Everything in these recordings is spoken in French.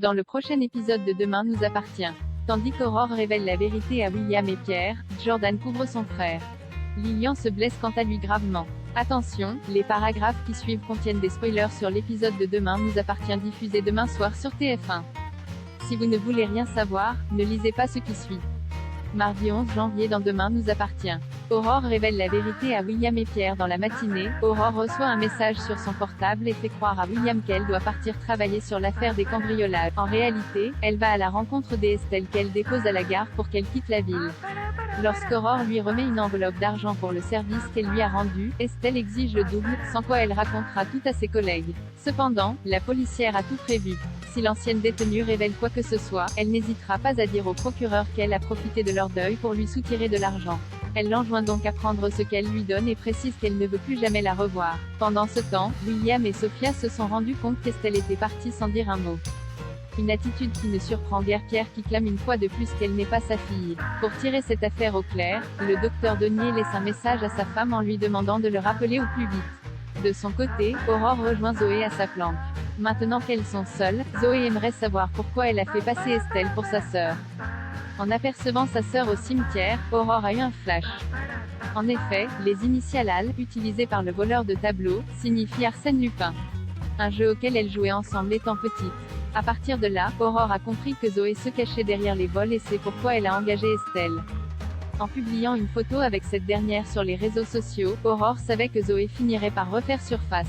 Dans le prochain épisode de Demain nous appartient. Tandis qu'Aurore révèle la vérité à William et Pierre, Jordan couvre son frère. Lilian se blesse quant à lui gravement. Attention, les paragraphes qui suivent contiennent des spoilers sur l'épisode de Demain nous appartient diffusé demain soir sur TF1. Si vous ne voulez rien savoir, ne lisez pas ce qui suit. Mardi 11 janvier dans Demain nous appartient. Aurore révèle la vérité à William et Pierre dans la matinée. Aurore reçoit un message sur son portable et fait croire à William qu'elle doit partir travailler sur l'affaire des cambriolages. En réalité, elle va à la rencontre d'Estelle qu'elle dépose à la gare pour qu'elle quitte la ville. Lorsqu'Aurore lui remet une enveloppe d'argent pour le service qu'elle lui a rendu, Estelle exige le double, sans quoi elle racontera tout à ses collègues. Cependant, la policière a tout prévu. Si l'ancienne détenue révèle quoi que ce soit, elle n'hésitera pas à dire au procureur qu'elle a profité de leur deuil pour lui soutirer de l'argent. Elle l'enjoint donc à prendre ce qu'elle lui donne et précise qu'elle ne veut plus jamais la revoir. Pendant ce temps, William et Sophia se sont rendus compte qu'Estelle était partie sans dire un mot. Une attitude qui ne surprend guère Pierre qui clame une fois de plus qu'elle n'est pas sa fille. Pour tirer cette affaire au clair, le docteur Denier laisse un message à sa femme en lui demandant de le rappeler au plus vite. De son côté, Aurore rejoint Zoé à sa planque. Maintenant qu'elles sont seules, Zoé aimerait savoir pourquoi elle a fait passer Estelle pour sa sœur. En apercevant sa sœur au cimetière, Aurore a eu un flash. En effet, les initiales AL, utilisées par le voleur de tableaux, signifient Arsène Lupin. Un jeu auquel elles jouaient ensemble étant petites. À partir de là, Aurore a compris que Zoé se cachait derrière les vols et c'est pourquoi elle a engagé Estelle. En publiant une photo avec cette dernière sur les réseaux sociaux, Aurore savait que Zoé finirait par refaire surface.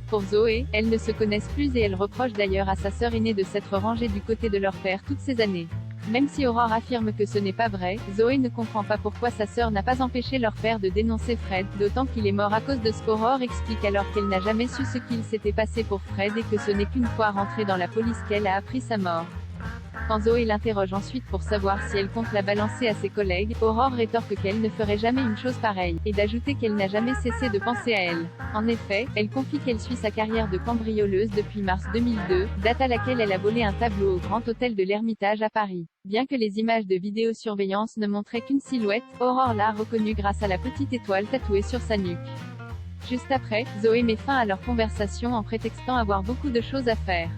Pour Zoé, elles ne se connaissent plus et elle reproche d'ailleurs à sa sœur aînée de s'être rangée du côté de leur père toutes ces années. Même si Aurore affirme que ce n'est pas vrai, Zoé ne comprend pas pourquoi sa sœur n'a pas empêché leur père de dénoncer Fred, d'autant qu'il est mort à cause de ce qu'Aurore explique alors qu'elle n'a jamais su ce qu'il s'était passé pour Fred et que ce n'est qu'une fois rentrée dans la police qu'elle a appris sa mort. Quand Zoé l'interroge ensuite pour savoir si elle compte la balancer à ses collègues, Aurore rétorque qu'elle ne ferait jamais une chose pareille, et d'ajouter qu'elle n'a jamais cessé de penser à elle. En effet, elle confie qu'elle suit sa carrière de cambrioleuse depuis mars 2002, date à laquelle elle a volé un tableau au Grand Hôtel de l'Ermitage à Paris. Bien que les images de vidéosurveillance ne montraient qu'une silhouette, Aurore l'a reconnue grâce à la petite étoile tatouée sur sa nuque. Juste après, Zoé met fin à leur conversation en prétextant avoir beaucoup de choses à faire.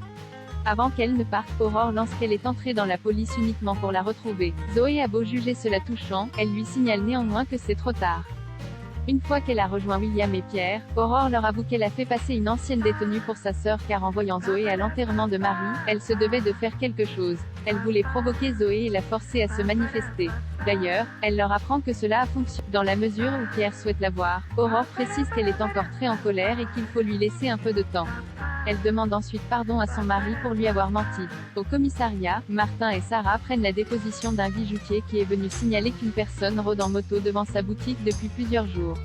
Avant qu'elle ne parte, Aurore lance qu'elle est entrée dans la police uniquement pour la retrouver. Zoé a beau juger cela touchant, elle lui signale néanmoins que c'est trop tard. Une fois qu'elle a rejoint William et Pierre, Aurore leur avoue qu'elle a fait passer une ancienne détenue pour sa sœur car en voyant Zoé à l'enterrement de Marie, elle se devait de faire quelque chose. Elle voulait provoquer Zoé et la forcer à se manifester. D'ailleurs, elle leur apprend que cela a fonctionné. Dans la mesure où Pierre souhaite la voir, Aurore précise qu'elle est encore très en colère et qu'il faut lui laisser un peu de temps. Elle demande ensuite pardon à son mari pour lui avoir menti. Au commissariat, Martin et Sarah prennent la déposition d'un bijoutier qui est venu signaler qu'une personne rôde en moto devant sa boutique depuis plusieurs jours.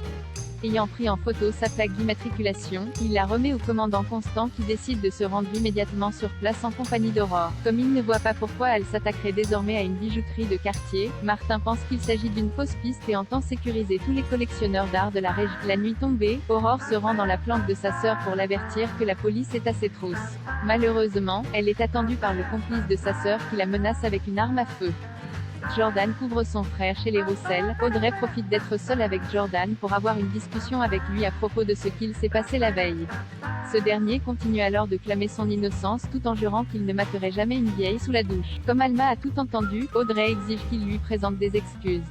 Ayant pris en photo sa plaque d'immatriculation, il la remet au commandant Constant qui décide de se rendre immédiatement sur place en compagnie d'Aurore. Comme il ne voit pas pourquoi elle s'attaquerait désormais à une bijouterie de quartier, Martin pense qu'il s'agit d'une fausse piste et entend sécuriser tous les collectionneurs d'art de la région. La nuit tombée, Aurore se rend dans la planque de sa sœur pour l'avertir que la police est à ses trousses. Malheureusement, elle est attendue par le complice de sa sœur qui la menace avec une arme à feu. Jordan couvre son frère chez les Roussel. Audrey profite d'être seule avec Jordan pour avoir une discussion avec lui à propos de ce qu'il s'est passé la veille. Ce dernier continue alors de clamer son innocence tout en jurant qu'il ne materait jamais une vieille sous la douche. Comme Alma a tout entendu, Audrey exige qu'il lui présente des excuses.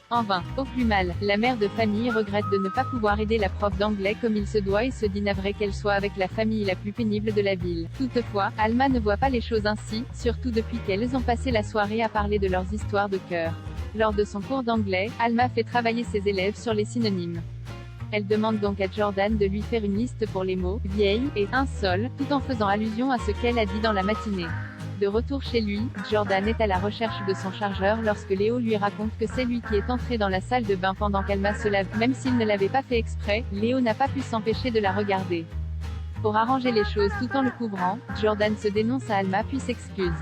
En vain. Au plus mal, la mère de famille regrette de ne pas pouvoir aider la prof d'anglais comme il se doit et se dit navrée qu'elle soit avec la famille la plus pénible de la ville. Toutefois, Alma ne voit pas les choses ainsi, surtout depuis qu'elles ont passé la soirée à parler de leurs histoires de cœur. Lors de son cours d'anglais, Alma fait travailler ses élèves sur les synonymes. Elle demande donc à Jordan de lui faire une liste pour les mots « vieille » et « un sol », tout en faisant allusion à ce qu'elle a dit dans la matinée. De retour chez lui, Jordan est à la recherche de son chargeur lorsque Léo lui raconte que c'est lui qui est entré dans la salle de bain pendant qu'Alma se lave. Même s'il ne l'avait pas fait exprès, Léo n'a pas pu s'empêcher de la regarder. Pour arranger les choses tout en le couvrant, Jordan se dénonce à Alma puis s'excuse.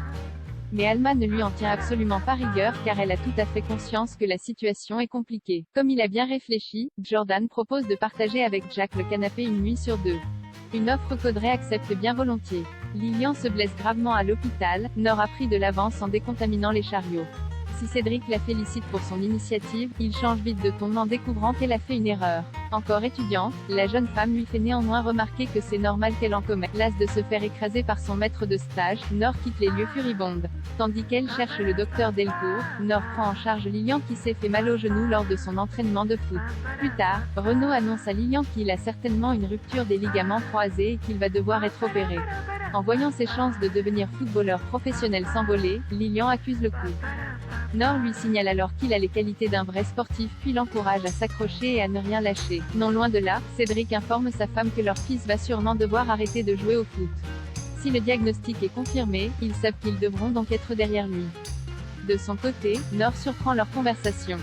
Mais Alma ne lui en tient absolument pas rigueur car elle a tout à fait conscience que la situation est compliquée. Comme il a bien réfléchi, Jordan propose de partager avec Jack le canapé une nuit sur deux. Une offre qu'Audrey accepte bien volontiers. Lilian se blesse gravement à l'hôpital, Nord a pris de l'avance en décontaminant les chariots. Si Cédric la félicite pour son initiative, il change vite de ton en découvrant qu'elle a fait une erreur. Encore étudiante, la jeune femme lui fait néanmoins remarquer que c'est normal qu'elle en commette. Lasse de se faire écraser par son maître de stage, Nord quitte les lieux furibonde. Tandis qu'elle cherche le docteur Delcourt, Nord prend en charge Lilian qui s'est fait mal au genou lors de son entraînement de foot. Plus tard, Renaud annonce à Lilian qu'il a certainement une rupture des ligaments croisés et qu'il va devoir être opéré. En voyant ses chances de devenir footballeur professionnel s'envoler, Lilian accuse le coup. Nord lui signale alors qu'il a les qualités d'un vrai sportif puis l'encourage à s'accrocher et à ne rien lâcher. Non loin de là, Cédric informe sa femme que leur fils va sûrement devoir arrêter de jouer au foot. Si le diagnostic est confirmé, ils savent qu'ils devront donc être derrière lui. De son côté, Nord surprend leur conversation.